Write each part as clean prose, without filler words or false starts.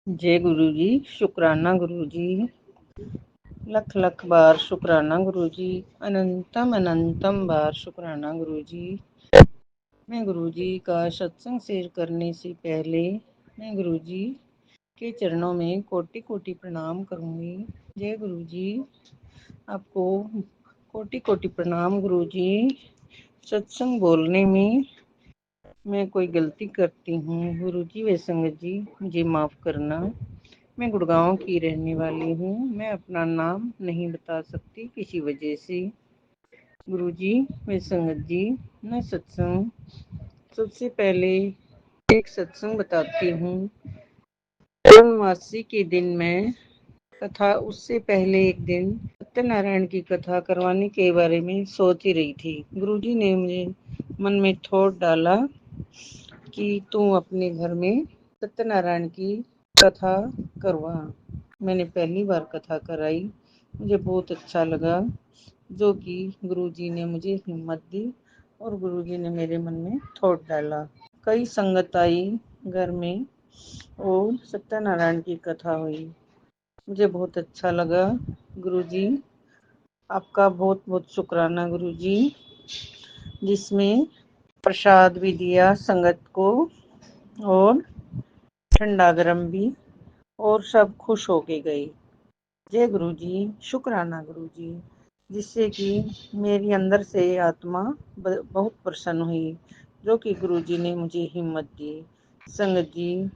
जय गुरु जी, शुक्राना गुरु जी, लख लख बार शुक्राना गुरु जी, अनंतम अनंतम बार शुक्राना गुरु जी। मैं गुरु जी का सत्संग शेयर करने से पहले मैं गुरु जी के चरणों में कोटि कोटि प्रणाम करूंगी। जय गुरु जी, आपको कोटि कोटि प्रणाम गुरु जी। सत्संग बोलने में मैं कोई गलती करती हूँ गुरु जी व संगत जी, मुझे माफ़ करना। मैं गुड़गांव की रहने वाली हूँ। मैं अपना नाम नहीं बता सकती किसी वजह से। गुरु जी व संगत जी, मैं सत्संग सबसे पहले एक सत्संग बताती हूँ। पूर्णमासी के दिन मैं कथा, उससे पहले एक दिन सत्यनारायण की कथा करवाने के बारे में सोच ही रही थी। गुरुजी ने मुझे मन में थॉट डाला कि तू अपने घर में सत्यनारायण की कथा करवा। मैंने पहली बार कथा कराई, मुझे बहुत अच्छा लगा, जो कि गुरुजी ने मुझे हिम्मत दी और गुरुजी ने मेरे मन में थॉट डाला। कई संगत आई घर में और सत्यनारायण की कथा हुई, मुझे बहुत अच्छा लगा। गुरुजी, आपका बहुत बहुत शुक्राना गुरुजी, जिसमें प्रसाद भी दिया संगत को और ठंडा गरम भी, और सब खुश होके गए। जय गुरु जी, शुक्राना गुरु जी, जिससे कि मेरी अंदर से आत्मा बहुत प्रसन्न हुई, जो कि गुरु जी ने मुझे हिम्मत दी। संगत जी,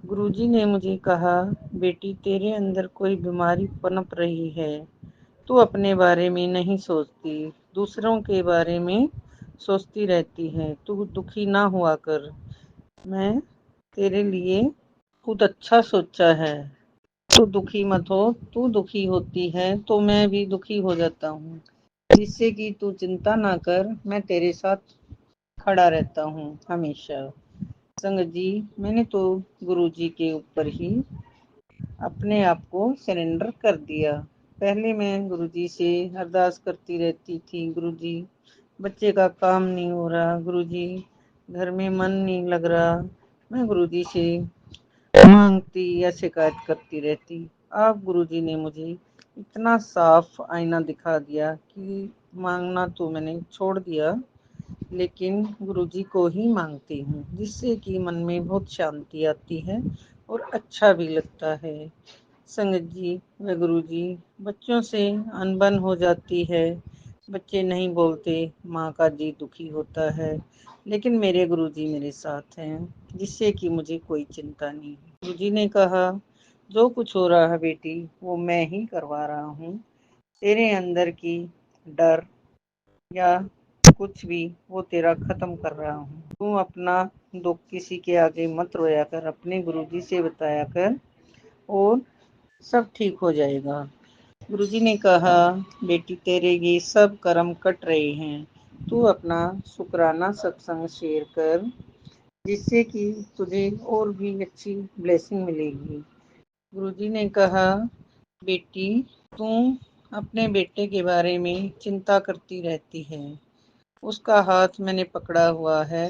गुरु जी ने मुझे कहा, बेटी तेरे अंदर कोई बीमारी पनप रही है, तू अपने बारे में नहीं सोचती, दूसरों के बारे में सोचती रहती है, तू दुखी ना हुआ कर। मैं तेरे लिए खुद अच्छा सोचा है, तू दुखी मत हो। तू दुखी होती है तो मैं भी दुखी हो जाता हूँ, जिससे कि तू चिंता ना कर, मैं तेरे साथ खड़ा रहता हूँ हमेशा। संगत जी, मैंने तो गुरु जी के ऊपर ही अपने आप को सरेंडर कर दिया। पहले मैं गुरु जी से अरदास करती रहती थी, गुरु जी बच्चे का काम नहीं हो रहा, गुरु जी घर में मन नहीं लग रहा। मैं गुरु जी से मांगती या शिकायत करती रहती। अब गुरुजी ने मुझे इतना साफ आईना दिखा दिया कि मांगना तो मैंने छोड़ दिया, लेकिन गुरुजी को ही मांगती हूँ, जिससे कि मन में बहुत शांति आती है और अच्छा भी लगता है। संगत जी व गुरुजी, बच्चों से अनबन हो जाती है, बच्चे नहीं बोलते, माँ का जी दुखी होता है, लेकिन मेरे गुरुजी मेरे साथ हैं, जिससे कि मुझे कोई चिंता नहीं। गुरुजी ने कहा, जो कुछ हो रहा है बेटी, वो मैं ही करवा रहा हूँ। तेरे अंदर की डर या कुछ भी, वो तेरा खत्म कर रहा हूँ। तू अपना दुख किसी के आगे मत रोया कर, अपने गुरुजी से बताया कर और सब ठीक हो जाएगा। गुरुजी ने कहा, बेटी तेरे ये सब कर्म कट रहे हैं, तू अपना शुक्राना सत्संग शेयर कर, जिससे कि तुझे और भी अच्छी ब्लेसिंग मिलेगी। गुरुजी ने कहा, बेटी तू अपने बेटे के बारे में चिंता करती रहती है, उसका हाथ मैंने पकड़ा हुआ है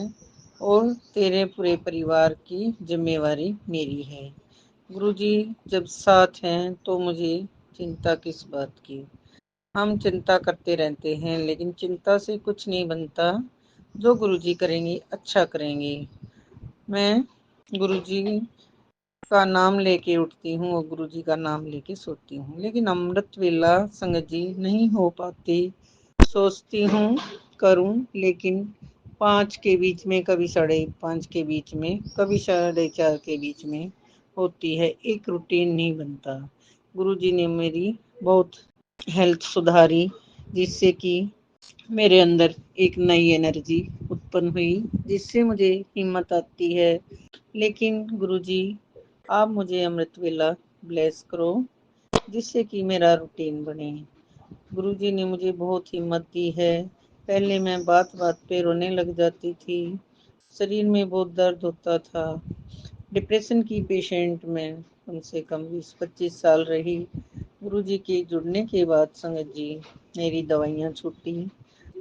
और तेरे पूरे परिवार की जिम्मेवारी मेरी है। गुरुजी जब साथ हैं तो मुझे चिंता किस बात की। हम चिंता करते रहते हैं, लेकिन चिंता से कुछ नहीं बनता। जो गुरुजी करेंगे अच्छा करेंगे। मैं गुरुजी का नाम लेके उठती हूँ और गुरुजी का नाम लेके सोती हूँ, लेकिन अमृत वेला संगत जी नहीं हो पाती। सोचती हूँ करूँ, लेकिन 5 के बीच में, कभी 5:30 के बीच में, कभी 4:30 के बीच में होती है, एक रूटीन नहीं बनता। गुरुजी ने मेरी बहुत हेल्थ सुधारी, जिससे कि मेरे अंदर एक नई एनर्जी उत्पन्न हुई, जिससे मुझे हिम्मत आती है। लेकिन गुरुजी, आप मुझे अमृत वेला ब्लेस करो, जिससे कि मेरा रूटीन बने। गुरुजी ने मुझे बहुत हिम्मत दी है। पहले मैं बात बात पे रोने लग जाती थी, शरीर में बहुत दर्द होता था। डिप्रेशन की पेशेंट में कम से कम 20-25 साल रही। गुरुजी के जुड़ने के बाद संगत जी, मेरी दवाइयाँ छूटी।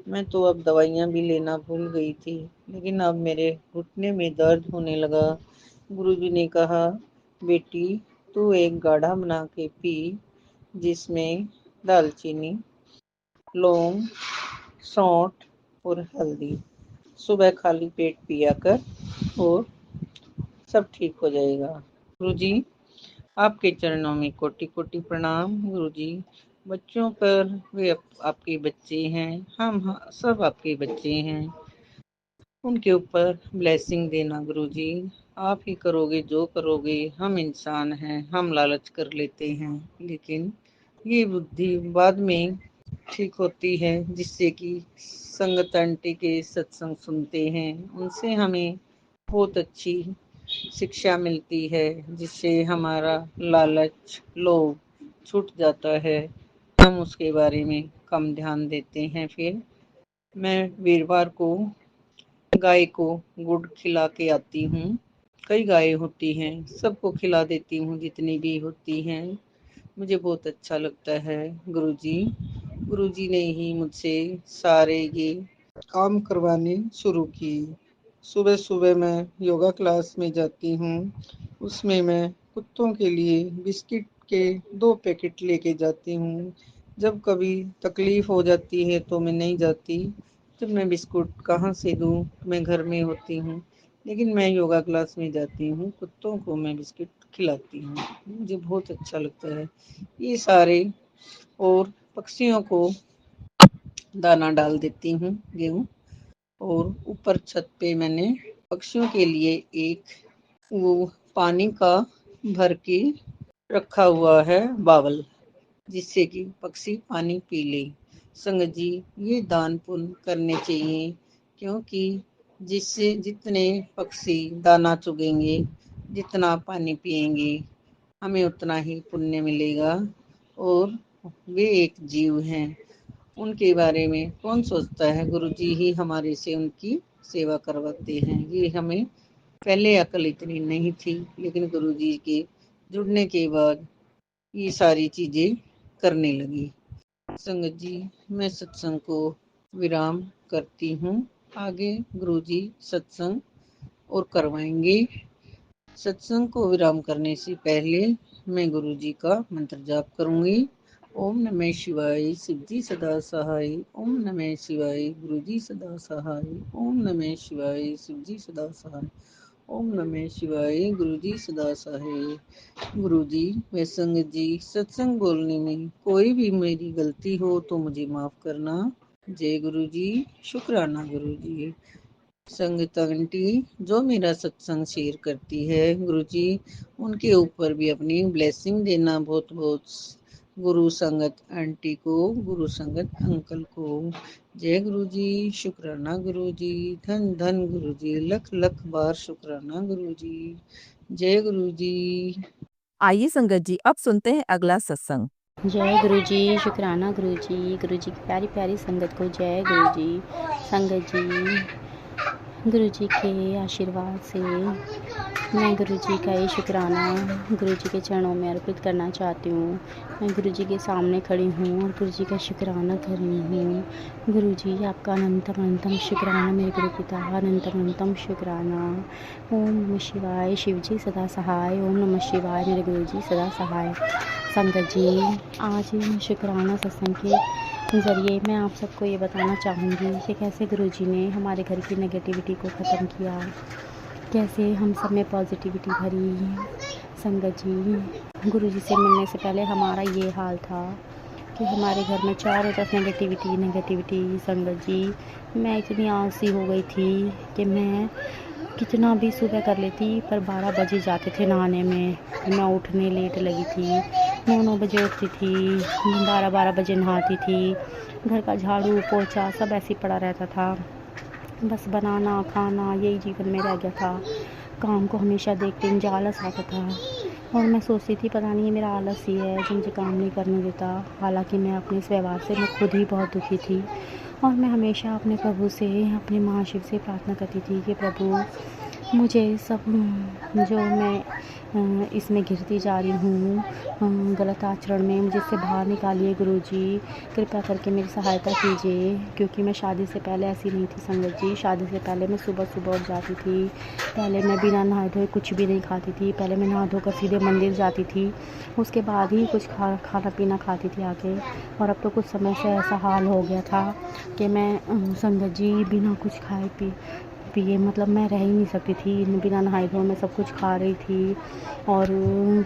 मैं तो अब दवाइयाँ भी लेना भूल गई थी, लेकिन अब मेरे घुटने में दर्द होने लगा। गुरुजी ने कहा, बेटी तू एक गाढ़ा बना के पी, जिसमें दालचीनी, लौंग, सौंठ और हल्दी। सुबह खाली पेट पिया कर और सब ठीक हो जाएगा। गुरुजी, आपके चरणों में कोटि कोटि प्रणाम। गुरुजी, बच्चों पर वे आपके बच्चे हैं, हम सब आपके बच्चे हैं, उनके ऊपर ब्लेसिंग देना गुरुजी। आप ही करोगे जो करोगे। हम इंसान हैं, हम लालच कर लेते हैं, लेकिन ये बुद्धि बाद में ठीक होती है, जिससे कि संगत आंटी के सत्संग सुनते हैं, उनसे हमें बहुत अच्छी शिक्षा मिलती है, जिससे हमारा लालच लोभ छूट जाता है। हम उसके बारे में कम ध्यान देते हैं। फिर मैं वीरवार को गाय को गुड़ खिला के आती हूँ। कई गायें होती हैं, सबको खिला देती हूँ जितनी भी होती हैं। मुझे बहुत अच्छा लगता है। गुरुजी, गुरुजी ने ही मुझसे सारे ये काम करवाने शुरू किए। सुबह सुबह मैं योगा क्लास में जाती हूँ। उसमें मैं कुत्तों के लिए बिस्किट के 2 पैकेट लेके जाती हूँ। जब कभी तकलीफ हो जाती है तो मैं नहीं जाती। जब मैं बिस्कुट कहाँ से दूँ, मैं घर में होती हूँ, लेकिन मैं योगा क्लास में जाती हूँ, कुत्तों को मैं बिस्किट खिलाती हूँ। मुझे बहुत अच्छा लगता है ये सारे। और पक्षियों को दाना डाल देती हूँ, गेहूँ। और ऊपर छत पे मैंने पक्षियों के लिए एक वो पानी का भर के रखा हुआ है बावल, जिससे कि पक्षी पानी पी ले। संगत जी, ये दान पुण्य करने चाहिए, क्योंकि जिससे जितने पक्षी दाना चुगेंगे, जितना पानी पिएंगे, हमें उतना ही पुण्य मिलेगा। और वे एक जीव हैं, उनके बारे में कौन सोचता है। गुरुजी ही हमारे से उनकी सेवा करवाते हैं। ये हमें पहले अकल इतनी नहीं थी, लेकिन गुरुजी के जुड़ने के बाद ये सारी चीजें करने लगी। संगत जी, मैं सत्संग को विराम करती हूँ। आगे गुरुजी सत्संग और करवाएंगे। सत्संग को विराम करने से पहले मैं गुरुजी का मंत्र जाप करूंगी। ओम नमः शिवाय, शिवजी सदा सहाय। ओम नमः शिवाय, गुरुजी सदा सहाय। ओम नमः शिवाय, शिवजी सदा सहाय। ओम नमः शिवाय, गुरुजी सदा सहाय। गुरुजी, व संगत जी, सत्संग बोलने में कोई भी मेरी गलती हो तो मुझे माफ करना। जय गुरुजी। शुक्राना गुरुजी। संगत आंटी जो मेरा सत्संग शेयर करती है, गुरुजी उनके ऊपर भी अपनी ब्लेसिंग देना बहुत बहुत। गुरु संगत आंटी को, गुरु संगत अंकल को। जय गुरुजी। शुक्राना गुरुजी। धन धन गुरुजी। लख लख बार शुक्राना गुरुजी। जय गुरुजी। आइए संगत जी, अब सुनते हैं अगला सत्संग। जय गुरु जी। शुक्राना गुरु जी। गुरु जी की प्यारी प्यारी संगत को जय गुरु जी। संगत जी, गुरु जी के आशीर्वाद से मैं गुरु जी का ये शुक्राना गुरु जी के चरणों में अर्पित करना चाहती हूँ। मैं गुरु जी के सामने खड़ी हूँ और गुरु जी का शुक्राना कर रही हूँ। गुरु जी, आपका अनंतम अनंतम शुक्राना मेरे गुरु पिता, अनंतम अनंतम शुक्राना। ओम नमः शिवाय, शिव जी सदा सहाय। ओम नमः शिवाय, मेरे गुरु जी सदा सहाय। संगत जी, आज शुक्राना सत्संग के ज़रिए मैं आप सबको ये बताना चाहूँगी कि कैसे गुरुजी ने हमारे घर की नेगेटिविटी को ख़त्म किया, कैसे हम सब में पॉजिटिविटी भरी। संगत जी, गुरुजी से मिलने से पहले हमारा ये हाल था कि हमारे घर में चारों तरफ नेगेटिविटी नेगेटिविटी। संगत जी, मैं इतनी आलसी हो गई थी कि मैं कितना भी सुबह कर लेती, पर 12 बजे जाते थे नहाने में। मैं उठने लेट लगी थी, 9 बजे उठती थी, 12 बजे नहाती थी। घर का झाड़ू पोछा सब ऐसे ही पड़ा रहता था, बस बनाना खाना यही जीवन में रह गया था। काम को हमेशा देखते मुझे आलस आता था और मैं सोचती थी पता नहीं ये मेरा आलस ही है जो मुझे काम नहीं करने देता। हालांकि मैं अपने इस व्यवहार से मैं खुद ही बहुत दुखी थी और मैं हमेशा अपने प्रभु से, अपने महाशिव से प्रार्थना करती थी कि प्रभु मुझे सब जो मैं इसमें घिरती जा रही हूँ गलत आचरण में, मुझे इससे बाहर निकालिए गुरुजी। कृपया करके मेरी सहायता कीजिए, क्योंकि मैं शादी से पहले ऐसी नहीं थी संगत जी। शादी से पहले मैं सुबह सुबह उठ जाती थी। पहले मैं बिना नहाए धोए कुछ भी नहीं खाती थी। पहले मैं नहा धोकर सीधे मंदिर जाती थी, उसके बाद ही कुछ खाना पीना खाती थी आके। और अब तो कुछ समय से ऐसा हाल हो गया था कि मैं संगत जी बिना कुछ खाए पिए मतलब मैं रह ही नहीं सकती थी। बिना नहाए धोए मैं सब कुछ खा रही थी। और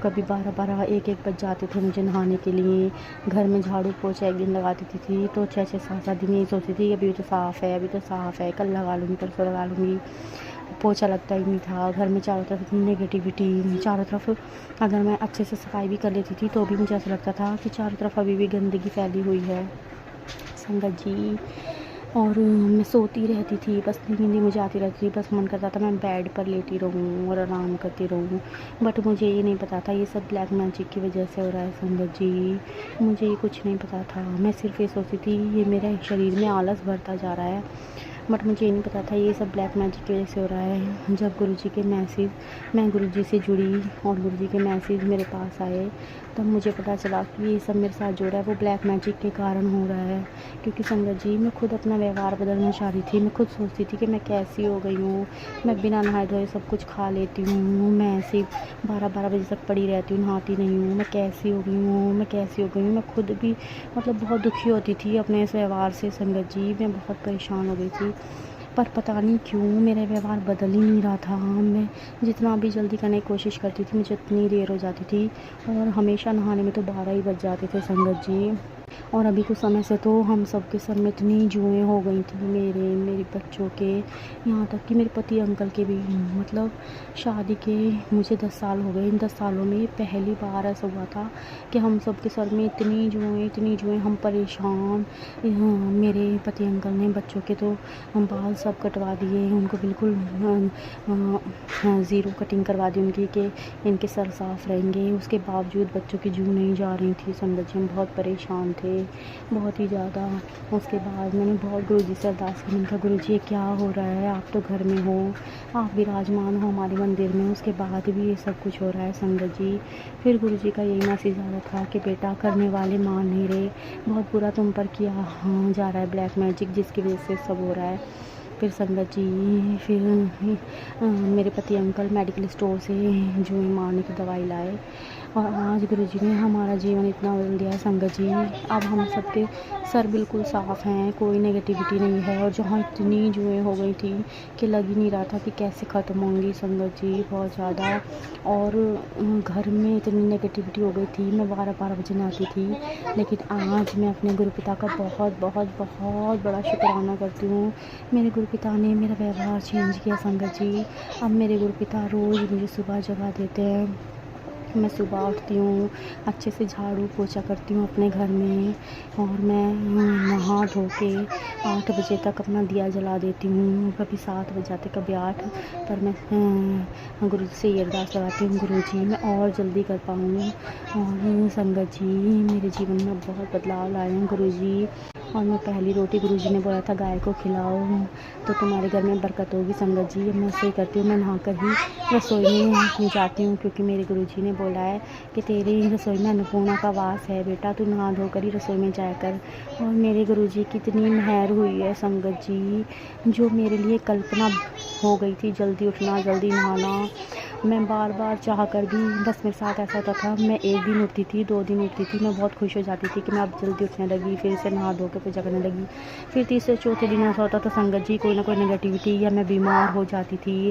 कभी 12-12 1-1 बज जाते थे मुझे नहाने के लिए। घर में झाड़ू पोछा एक दिन लगा देती थी तो 6-6 7-7 दिन यही सोचती थी अभी तो साफ़ है, अभी तो साफ़ है, कल लगा लूँगी, परसों लगा लूँगी। पोछा लगता ही नहीं था। घर में चारों तरफ इतनी नेगेटिविटी, चारों तरफ अगर मैं अच्छे से सफाई भी कर लेती थी तो भी मुझे ऐसा लगता था कि चारों तरफ अभी भी गंदगी फैली हुई है संगत जी। और मैं सोती रहती थी, बस नींद ही मुझे आती रहती थी। बस मन करता था मैं बेड पर लेटी रहूँ और आराम करती रहूँ। बट मुझे ये नहीं पता था ये सब ब्लैक मैजिक की वजह से हो रहा है संगत जी। मुझे ये कुछ नहीं पता था। मैं सिर्फ ये सोचती थी ये मेरे शरीर में आलस भरता जा रहा है। बट मुझे ये नहीं पता था ये सब ब्लैक मैजिक की वजह से हो रहा है। जब गुरुजी के मैसेज, मैं गुरुजी से जुड़ी और गुरुजी के मैसेज मेरे पास आए, तब मुझे पता चला कि ये सब मेरे साथ जो रहा है वो ब्लैक मैजिक के कारण हो रहा है। क्योंकि संगत जी मैं खुद अपना व्यवहार बदलना चाह रही थी। मैं खुद सोचती थी कि मैं कैसी हो गई हूँ। मैं बिना नहाए धोए सब कुछ खा लेती हूँ। मैं ऐसे 12-12 बजे तक पड़ी रहती हूँ, नहाती नहीं हूँ। मैं कैसी हो गई हूँ, मैं कैसी हो गई हूँ। मैं खुद भी मतलब बहुत दुखी होती थी अपने इस व्यवहार से संगत जी। मैं बहुत परेशान हो गई थी, पर पता नहीं क्यों मेरा व्यवहार बदल ही नहीं रहा था। मैं जितना भी जल्दी करने की कोशिश करती थी मुझे इतनी देर हो जाती थी। और हमेशा नहाने में तो 12 ही बज जाते थे संगत जी। और अभी कुछ समय से तो हम सब के सर में इतनी जुएँ हो गई थी, मेरे बच्चों के, यहाँ तक कि मेरे पति अंकल के भी। मतलब शादी के मुझे 10 साल हो गए। इन 10 सालों में पहली बार ऐसा हुआ था कि हम सब के सर में इतनी जुएँ, हम परेशान। मेरे पति अंकल ने बच्चों के तो बाल सब कटवा दिए, उनको बिल्कुल ज़ीरो कटिंग करवा दी उनकी कि इनके सर साफ़ रहेंगे। उसके बावजूद बच्चों की जूं नहीं जा रही थी संगत जी। हम बहुत परेशान थे, बहुत ही ज़्यादा। उसके बाद मैंने बहुत गुरुजी से अरदास की। मैंने कहा गुरुजी ये क्या हो रहा है, आप तो घर में हो, आप विराजमान हो हमारे मंदिर में, उसके बाद भी ये सब कुछ हो रहा है संगत जी। फिर गुरुजी का यही मैसेज आ रहा था कि बेटा करने वाले मान नहीं रहे, बहुत बुरा तुम पर किया जा रहा है ब्लैक मैजिक, जिसकी वजह से सब हो रहा है। फिर संगत जी फिर मेरे पति अंकल मेडिकल स्टोर से जुएँ मारने की दवाई लाए और आज गुरुजी ने हमारा जीवन इतना बदल दिया है संगत जी। अब हम सबके सर बिल्कुल साफ़ हैं, कोई नेगेटिविटी नहीं है। और जहाँ इतनी जुएँ हो गई थी कि लग ही नहीं रहा था कि कैसे ख़त्म होंगी संगत जी, बहुत ज़्यादा। और घर में इतनी नेगेटिविटी हो गई थी, मैं 12-12 बजे नहाती थी। लेकिन आज मैं अपने गुरुपिता का बहुत बहुत बहुत बड़ा शुक्राना करती हूँ। मेरे गुरुपिता ने मेरा व्यवहार चेंज किया संगत जी। अब मेरे गुरुपिता रोज़ मुझे सुबह जगा देते हैं। मैं सुबह उठती हूँ, अच्छे से झाड़ू पोछा करती हूँ अपने घर में, और मैं नहा धो के 8 बजे तक अपना दिया जला देती हूँ। कभी 7 बज जाते, कभी 8। पर मैं गुरु से ये अरदास लगाती हूँ गुरुजी मैं और जल्दी कर पाऊँ। और संगत जी मेरे जीवन में बहुत बदलाव लाए हैं गुरुजी। और मैं पहली रोटी गुरुजी ने बोला था गाय को खिलाओ तो तुम्हारे घर में बरकत होगी संगत जी। मैं ऐसे ही करती हूँ। मैं नहाकर ही रसोई में जाती हूँ, क्योंकि मेरे गुरुजी ने बोला है कि तेरी रसोई में अन्नपूर्णा का वास है बेटा, तू नहा धोकर ही रसोई में जाया कर। और मेरे गुरुजी की इतनी मेहर हुई है संगत जी, जो मेरे लिए कल्पना हो गई थी जल्दी उठना, जल्दी नहाना। मैं बार बार चाह कर भी बस मेरे साथ ऐसा होता था, मैं 1 दिन उठती थी, 2 दिन उठती थी, मैं बहुत खुश हो जाती थी कि मैं अब जल्दी उठने लगी, फिर से नहा धो के पूजा करने लगी। फिर तीसरे चौथे दिन ऐसा होता था संगत जी कोई ना कोई नेगेटिविटी, या मैं बीमार हो जाती थी,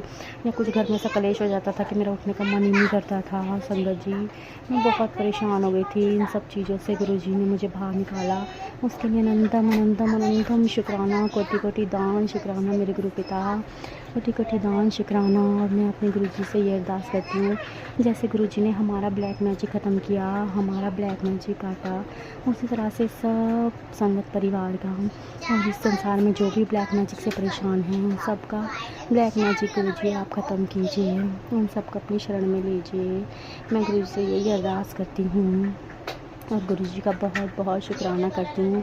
या कुछ घर में ऐसा कलेश हो जाता था कि मेरा उठने का मन ही नहीं करता था संगत जी। मैं बहुत परेशान हो गई थी इन सब चीज़ों से। गुरुजी ने मुझे बाहर निकाला, उसके लिए अनंतम अनंतम अनंतम शुक्राना, कोटि कोटि दान शुक्राना मेरे गुरुपिता, कोटि कोटि दान शुक्राना। और मैं अपने गुरुजी से ये अरदास करती हूँ, जैसे गुरुजी ने हमारा ब्लैक मैजिक ख़त्म किया, हमारा ब्लैक मैजिक काटा, उसी तरह से सब संगत परिवार का और इस संसार में जो भी ब्लैक मैजिक से परेशान हैं उन सब का ब्लैक मैजिक गुरुजी आप ख़त्म कीजिए, उन सब को अपनी शरण में लीजिए। मैं गुरुजी से यही अरदास करती हूँ। और गुरुजी का बहुत बहुत शुक्राना करती हूँ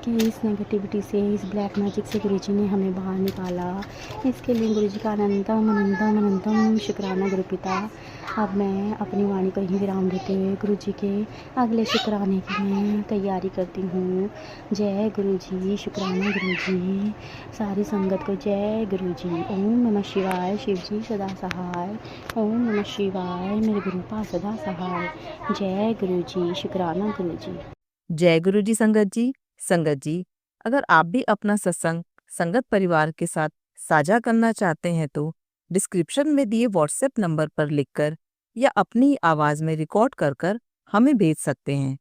कि इस नेगेटिविटी से, इस ब्लैक मैजिक से गुरुजी ने हमें बाहर निकाला। इसके लिए गुरुजी का अनंतम अनंतम अनंतम शुक्राना गुरुपिता। अब मैं अपनी वाणी को यहीं विराम देते हुए गुरुजी के अगले शुक्राने की मैं तैयारी करती हूँ। जय गुरुजी, शुक्राना गुरुजी, सारी संगत को जय गुरुजी। ओम नमः शिवाय, शिव जी सदा सहाय। ओम नमः शिवाय, मेरे गुरुपा सदा सहाय। जय गुरुजी, शुक्राना गुरुजी। जय गुरु जी संगत जी। संगत जी, अगर आप भी अपना सत्संग संगत परिवार के साथ साझा करना चाहते हैं तो डिस्क्रिप्शन में दिए व्हाट्सएप नंबर पर लिखकर या अपनी आवाज में रिकॉर्ड कर कर हमें भेज सकते हैं।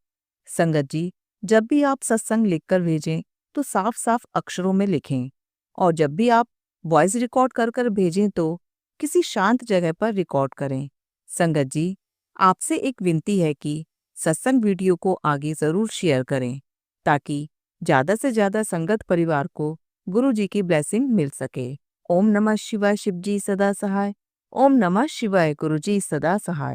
संगत जी, जब भी आप सत्संग लिखकर भेजें तो साफ साफ अक्षरों में लिखें, और जब भी आप वॉइस रिकॉर्ड कर कर भेजें तो किसी शांत जगह पर रिकॉर्ड करें। संगत जी, आपसे एक विनती है कि सत्संग वीडियो को आगे जरूर शेयर करें ताकि ज्यादा से ज्यादा संगत परिवार को गुरु जी की ब्लेसिंग मिल सके। ओम नमः शिवाय, शिव जी सदा सहाय। ओम नमः शिवाय, गुरु जी सदा सहाय।